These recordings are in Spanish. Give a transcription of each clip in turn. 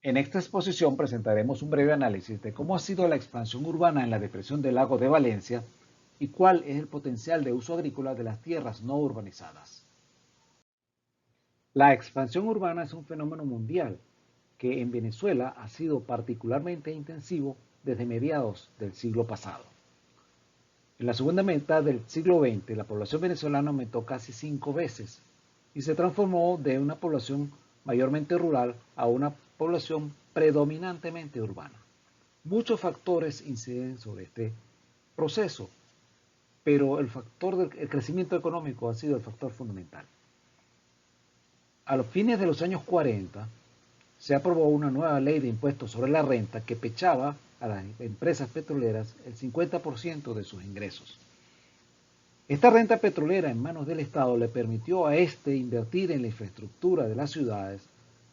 En esta exposición presentaremos un breve análisis de cómo ha sido la expansión urbana en la depresión del lago de Valencia y cuál es el potencial de uso agrícola de las tierras no urbanizadas. La expansión urbana es un fenómeno mundial que en Venezuela ha sido particularmente intensivo desde mediados del siglo pasado. En la segunda mitad del siglo XX, la población venezolana aumentó casi 5 veces y se transformó de una población mayormente rural a una población predominantemente urbana. Muchos factores inciden sobre este proceso, pero el factor del crecimiento económico ha sido el factor fundamental. A los fines de los años 40 se aprobó una nueva ley de impuestos sobre la renta que pechaba a las empresas petroleras el 50% de sus ingresos. Esta renta petrolera en manos del Estado le permitió a este invertir en la infraestructura de las ciudades,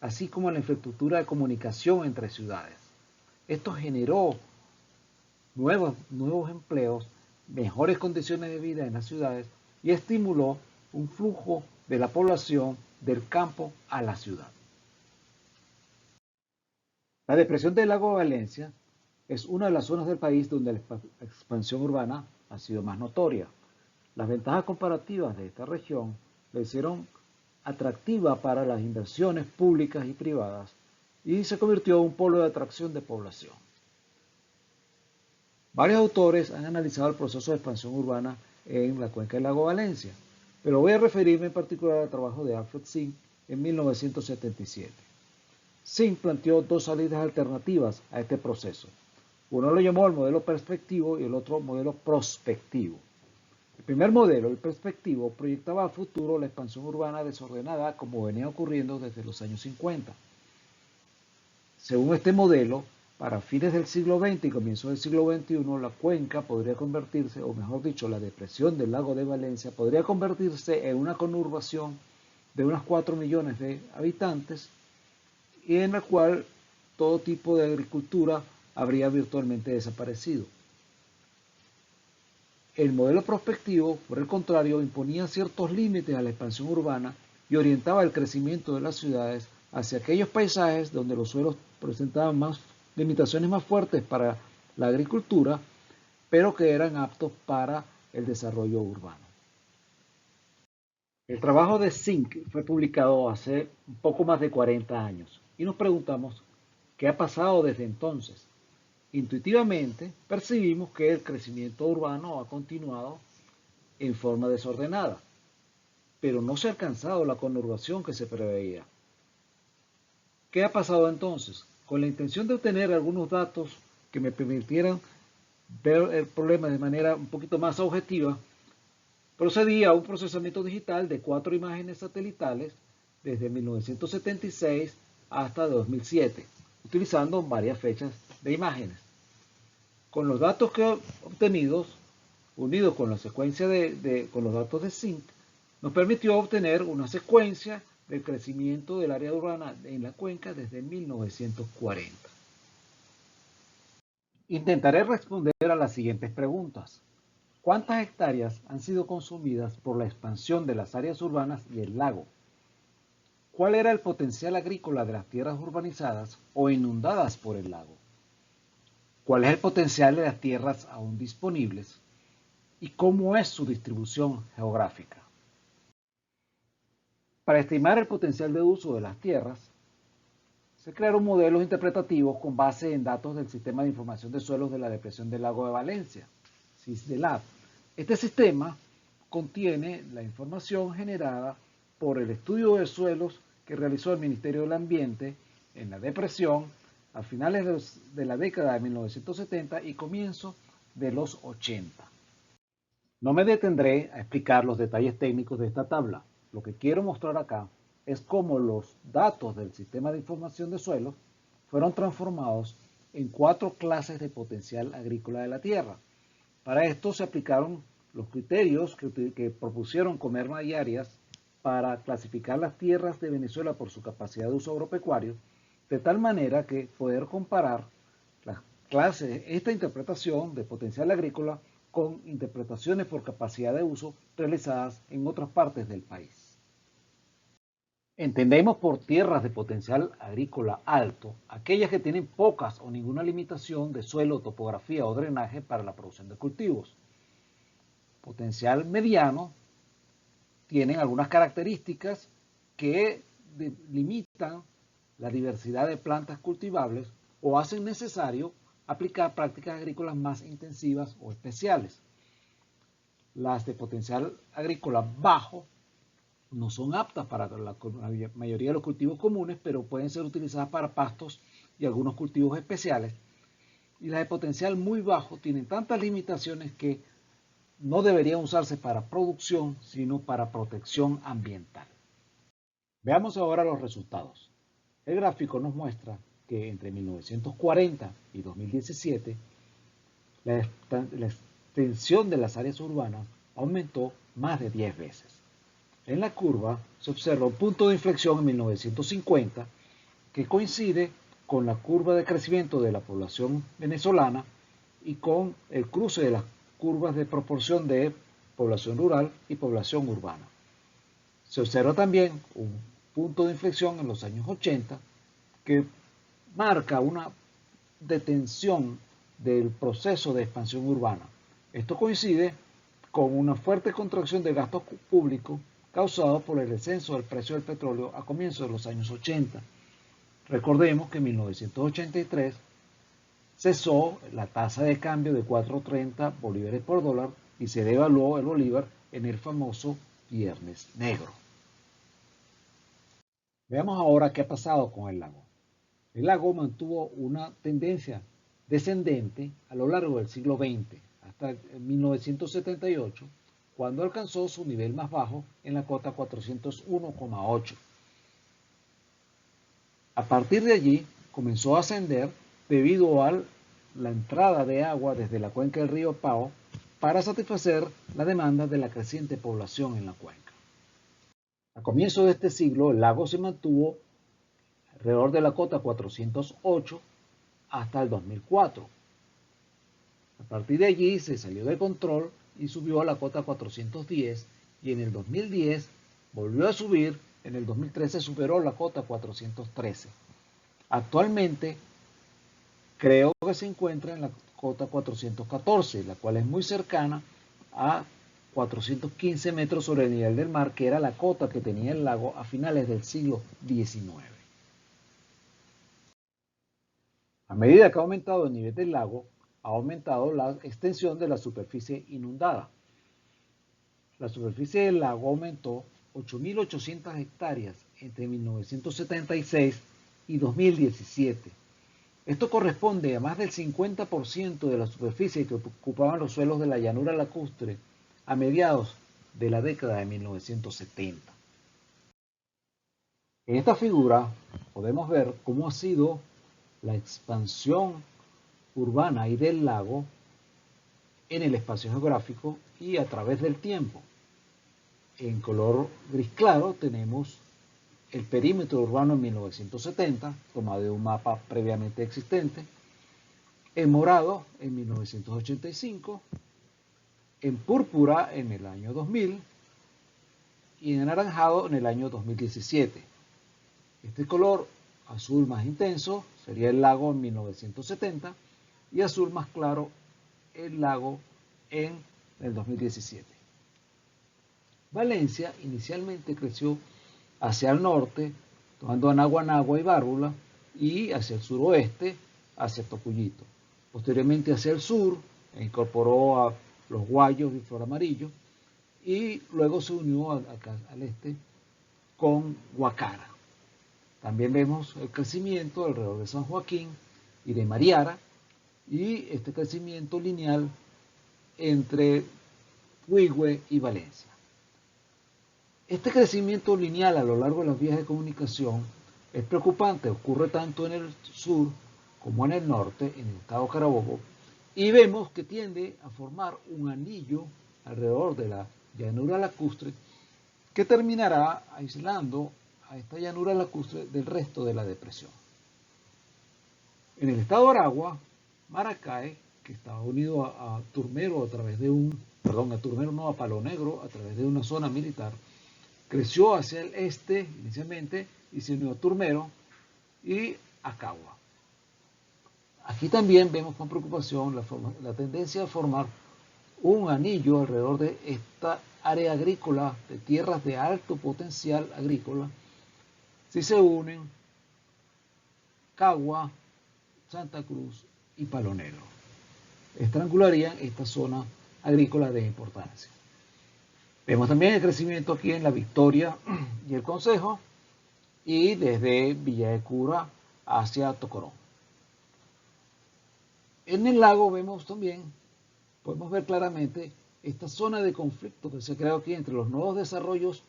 así como en la infraestructura de comunicación entre ciudades. Esto generó nuevos empleos, mejores condiciones de vida en las ciudades y estimuló un flujo de la población del campo a la ciudad. La depresión del lago de Valencia es una de las zonas del país donde la expansión urbana ha sido más notoria. Las ventajas comparativas de esta región la hicieron atractiva para las inversiones públicas y privadas y se convirtió en un polo de atracción de población. Varios autores han analizado el proceso de expansión urbana en la cuenca del lago Valencia, pero voy a referirme en particular al trabajo de Alfred Zink en 1977. Zink planteó dos salidas alternativas a este proceso. Uno lo llamó el modelo perspectivo y el otro modelo prospectivo. El primer modelo, el perspectivo, proyectaba a futuro la expansión urbana desordenada como venía ocurriendo desde los años 50. Según este modelo, para fines del siglo XX y comienzos del siglo XXI, la cuenca podría convertirse, o mejor dicho, la depresión del lago de Valencia podría convertirse en una conurbación de unos 4 millones de habitantes y en la cual todo tipo de agricultura habría virtualmente desaparecido. El modelo prospectivo, por el contrario, imponía ciertos límites a la expansión urbana y orientaba el crecimiento de las ciudades hacia aquellos paisajes donde los suelos presentaban limitaciones más fuertes para la agricultura, pero que eran aptos para el desarrollo urbano. El trabajo de Zink fue publicado hace un poco más de 40 años y nos preguntamos qué ha pasado desde entonces. Intuitivamente percibimos que el crecimiento urbano ha continuado en forma desordenada, pero no se ha alcanzado la conurbación que se preveía. ¿Qué ha pasado entonces? Con la intención de obtener algunos datos que me permitieran ver el problema de manera un poquito más objetiva, procedí a un procesamiento digital de 4 imágenes satelitales desde 1976 hasta 2007, utilizando varias fechas de imágenes. Con los datos que obtenidos, unidos con la secuencia con los datos de Zink, nos permitió obtener una secuencia del crecimiento del área urbana en la cuenca desde 1940. Intentaré responder a las siguientes preguntas. ¿Cuántas hectáreas han sido consumidas por la expansión de las áreas urbanas y el lago? ¿Cuál era el potencial agrícola de las tierras urbanizadas o inundadas por el lago? ¿Cuál es el potencial de las tierras aún disponibles? ¿Y cómo es su distribución geográfica? Para estimar el potencial de uso de las tierras, se crearon modelos interpretativos con base en datos del Sistema de Información de Suelos de la Depresión del Lago de Valencia, SISDELAV. Este sistema contiene la información generada por el estudio de suelos que realizó el Ministerio del Ambiente en la depresión a finales de la década de 1970 y comienzo de los 80. No me detendré a explicar los detalles técnicos de esta tabla. Lo que quiero mostrar acá es cómo los datos del sistema de información de suelos fueron transformados en 4 clases de potencial agrícola de la tierra. Para esto se aplicaron los criterios que propusieron Comerma y Arias para clasificar las tierras de Venezuela por su capacidad de uso agropecuario, de tal manera que poder comparar las clases, esta interpretación de potencial agrícola con interpretaciones por capacidad de uso realizadas en otras partes del país. Entendemos por tierras de potencial agrícola alto aquellas que tienen pocas o ninguna limitación de suelo, topografía o drenaje para la producción de cultivos. Potencial mediano tienen algunas características que limitan la diversidad de plantas cultivables o hacen necesario aplicar prácticas agrícolas más intensivas o especiales. Las de potencial agrícola bajo no son aptas para la mayoría de los cultivos comunes, pero pueden ser utilizadas para pastos y algunos cultivos especiales. Y las de potencial muy bajo tienen tantas limitaciones que no deberían usarse para producción, sino para protección ambiental. Veamos ahora los resultados. El gráfico nos muestra que entre 1940 y 2017 la extensión de las áreas urbanas aumentó más de 10 veces. En la curva se observa un punto de inflexión en 1950 que coincide con la curva de crecimiento de la población venezolana y con el cruce de las curvas de proporción de población rural y población urbana. Se observa también un punto de inflexión en los años 80 que marca una detención del proceso de expansión urbana. Esto coincide con una fuerte contracción de gastos públicos causado por el descenso del precio del petróleo a comienzos de los años 80. Recordemos que en 1983 cesó la tasa de cambio de 4.30 bolívares por dólar y se devaluó el bolívar en el famoso Viernes Negro. Veamos ahora qué ha pasado con el lago. El lago mantuvo una tendencia descendente a lo largo del siglo XX, hasta 1978, cuando alcanzó su nivel más bajo en la cota 401,8. A partir de allí comenzó a ascender debido a la entrada de agua desde la cuenca del río Pao para satisfacer la demanda de la creciente población en la cuenca. A comienzos de este siglo, el lago se mantuvo alrededor de la cota 408 hasta el 2004. A partir de allí se salió de control y subió a la cota 410 y en el 2010 volvió a subir, en el 2013 superó la cota 413. Actualmente creo que se encuentra en la cota 414, la cual es muy cercana a 415 metros sobre el nivel del mar, que era la cota que tenía el lago a finales del siglo XIX. A medida que ha aumentado el nivel del lago, ha aumentado la extensión de la superficie inundada. La superficie del lago aumentó 8.800 hectáreas entre 1976 y 2017. Esto corresponde a más del 50% de la superficie que ocupaban los suelos de la llanura lacustre a mediados de la década de 1970. En esta figura podemos ver cómo ha sido la expansión urbana y del lago en el espacio geográfico y a través del tiempo. En color gris claro tenemos el perímetro urbano en 1970, tomado de un mapa previamente existente, en morado en 1985, en púrpura en el año 2000 y en anaranjado en el año 2017. Este color azul más intenso sería el lago en 1970 y azul más claro el lago en el 2017. Valencia inicialmente creció hacia el norte, tomando Anaguanagua y Bárbula, y hacia el suroeste, hacia Tocuyito. Posteriormente hacia el sur, incorporó a los Guayos y Flor Amarillo, y luego se unió acá al este con Guacara. También vemos el crecimiento alrededor de San Joaquín y de Mariara, y este crecimiento lineal entre Huigüe y Valencia. Este crecimiento lineal a lo largo de las vías de comunicación es preocupante, ocurre tanto en el sur como en el norte, en el estado Carabobo, y vemos que tiende a formar un anillo alrededor de la llanura lacustre que terminará aislando a esta llanura lacustre del resto de la depresión. En el estado de Aragua, Maracay, que estaba unido a Turmero a través de a Turmero no, a Palo Negro a través de una zona militar, creció hacia el este inicialmente y se unió a Turmero y a Cagua. Aquí también vemos con preocupación la tendencia a formar un anillo alrededor de esta área agrícola de tierras de alto potencial agrícola si se unen Cagua, Santa Cruz y Palo Negro. Estrangularían esta zona agrícola de importancia. Vemos también el crecimiento aquí en La Victoria y el Concejo y desde Villa de Cura hacia Tocorón. En el lago vemos también, podemos ver claramente esta zona de conflicto que se ha creado aquí entre los nuevos desarrollos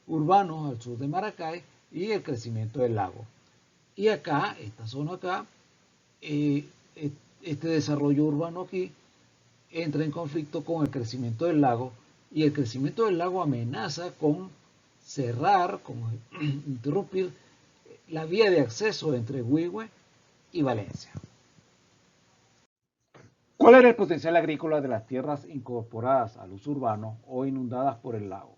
urbanos al sur de Maracay y el crecimiento del lago. Y acá, esta zona acá, este desarrollo urbano aquí entra en conflicto con el crecimiento del lago y el crecimiento del lago amenaza con cerrar, con interrumpir la vía de acceso entre Huehue y Valencia. ¿Cuál era el potencial agrícola de las tierras incorporadas al uso urbano o inundadas por el lago?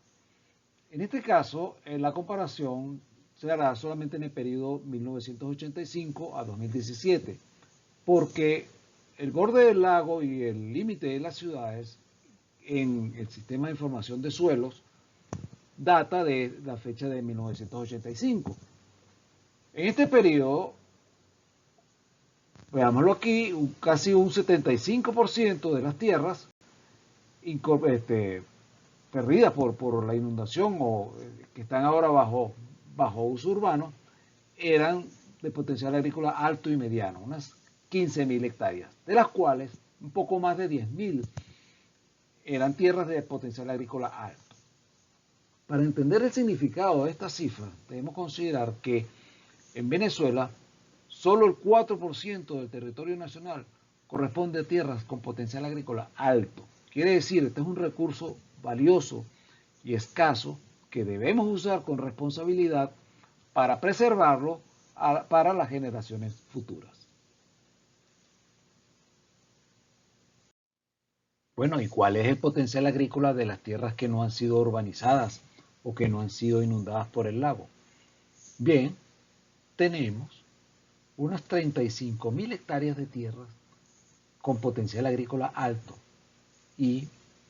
En este caso, la comparación se hará solamente en el periodo 1985 a 2017, porque el borde del lago y el límite de las ciudades en el sistema de información de suelos data de la fecha de 1985. En este periodo, veámoslo aquí, casi un 75% de las tierras perdidas por la inundación o que están ahora bajo uso urbano, eran de potencial agrícola alto y mediano, unas 15.000 hectáreas, de las cuales un poco más de 10.000 eran tierras de potencial agrícola alto. Para entender el significado de esta cifra, debemos considerar que en Venezuela solo el 4% del territorio nacional corresponde a tierras con potencial agrícola alto. Quiere decir, este es un recurso valioso y escaso que debemos usar con responsabilidad para preservarlo para las generaciones futuras. Bueno, ¿y cuál es el potencial agrícola de las tierras que no han sido urbanizadas o que no han sido inundadas por el lago? Bien, tenemos unas 35.000 hectáreas de tierras con potencial agrícola alto y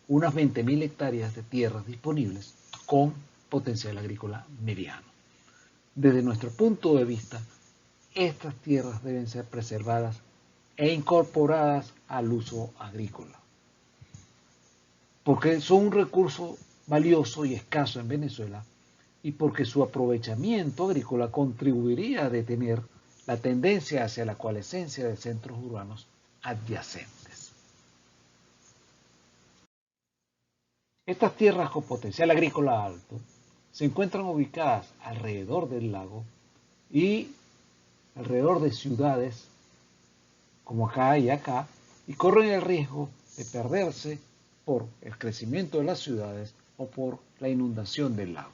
unas 20.000 hectáreas de tierras disponibles con potencial agrícola mediano. Desde nuestro punto de vista, estas tierras deben ser preservadas e incorporadas al uso agrícola, porque son un recurso valioso y escaso en Venezuela y porque su aprovechamiento agrícola contribuiría a detener la tendencia hacia la coalescencia de centros urbanos adyacentes. Estas tierras con potencial agrícola alto se encuentran ubicadas alrededor del lago y alrededor de ciudades como acá y acá, y corren el riesgo de perderse por el crecimiento de las ciudades o por la inundación del lago.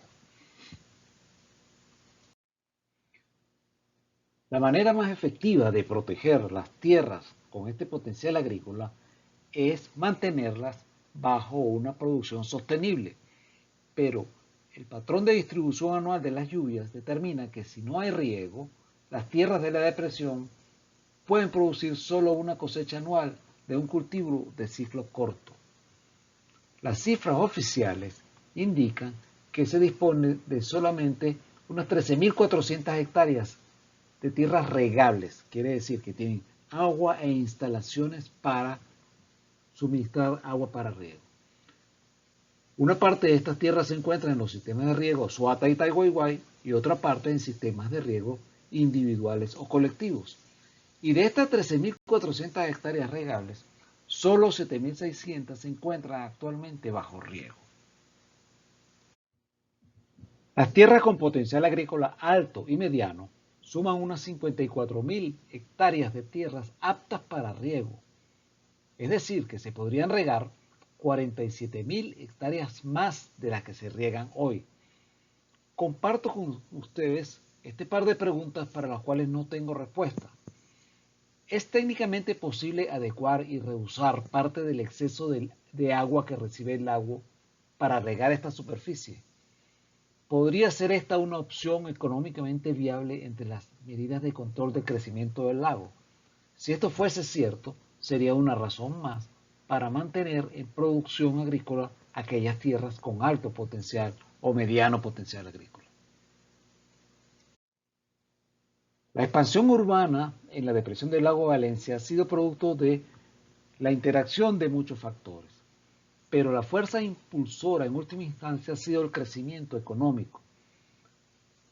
La manera más efectiva de proteger las tierras con este potencial agrícola es mantenerlas bajo una producción sostenible, pero el patrón de distribución anual de las lluvias determina que si no hay riego, las tierras de la depresión pueden producir solo una cosecha anual de un cultivo de ciclo corto. Las cifras oficiales indican que se dispone de solamente unas 13.400 hectáreas de tierras regables, quiere decir que tienen agua e instalaciones para suministrar agua para riego. Una parte de estas tierras se encuentra en los sistemas de riego Suata y Taiguayguay y otra parte en sistemas de riego individuales o colectivos. Y de estas 13.400 hectáreas regables, solo 7.600 se encuentran actualmente bajo riego. Las tierras con potencial agrícola alto y mediano suman unas 54.000 hectáreas de tierras aptas para riego. Es decir, que se podrían regar 47.000 hectáreas más de las que se riegan hoy. Comparto con ustedes este par de preguntas para las cuales no tengo respuesta. ¿Es técnicamente posible adecuar y reusar parte del exceso de agua que recibe el lago para regar esta superficie? ¿Podría ser esta una opción económicamente viable entre las medidas de control de crecimiento del lago? Si esto fuese cierto, sería una razón más para mantener en producción agrícola aquellas tierras con alto potencial o mediano potencial agrícola. La expansión urbana en la depresión del lago Valencia ha sido producto de la interacción de muchos factores, pero la fuerza impulsora en última instancia ha sido el crecimiento económico.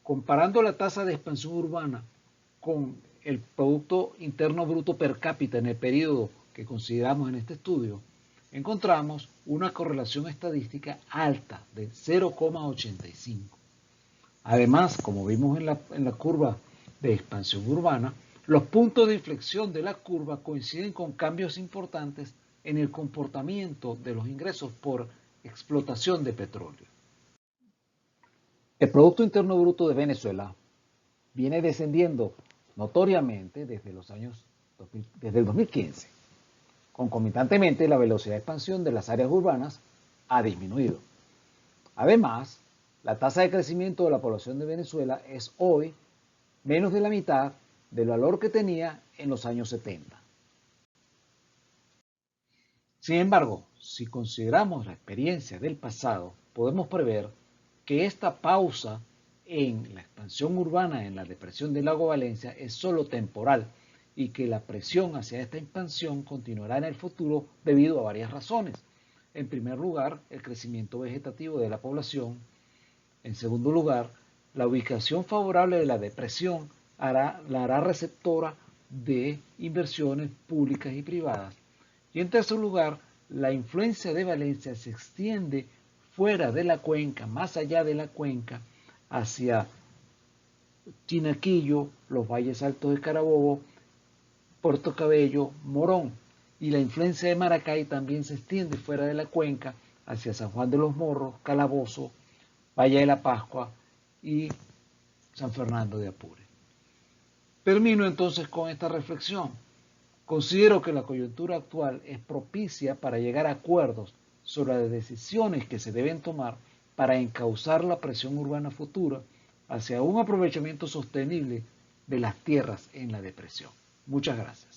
Comparando la tasa de expansión urbana con el Producto Interno Bruto per cápita en el periodo que consideramos en este estudio, encontramos una correlación estadística alta de 0,85. Además, como vimos en la curva de expansión urbana, los puntos de inflexión de la curva coinciden con cambios importantes en el comportamiento de los ingresos por explotación de petróleo. El Producto Interno Bruto de Venezuela viene descendiendo notoriamente desde el 2015. Concomitantemente, la velocidad de expansión de las áreas urbanas ha disminuido. Además, la tasa de crecimiento de la población de Venezuela es hoy menos de la mitad del valor que tenía en los años 70. Sin embargo, si consideramos la experiencia del pasado, podemos prever que esta pausa en la expansión urbana en la depresión del lago Valencia es solo temporal y que la presión hacia esta expansión continuará en el futuro debido a varias razones. En primer lugar, el crecimiento vegetativo de la población. En segundo lugar, la ubicación favorable de la depresión la hará receptora de inversiones públicas y privadas. Y en tercer lugar, la influencia de Valencia se extiende fuera de la cuenca, más allá de la cuenca, hacia Chinaquillo, los valles altos de Carabobo, Puerto Cabello, Morón. Y la influencia de Maracay también se extiende fuera de la cuenca hacia San Juan de los Morros, Calabozo, Valle de la Pascua y San Fernando de Apure. Termino entonces con esta reflexión. Considero que la coyuntura actual es propicia para llegar a acuerdos sobre las decisiones que se deben tomar para encauzar la presión urbana futura hacia un aprovechamiento sostenible de las tierras en la depresión. Muchas gracias.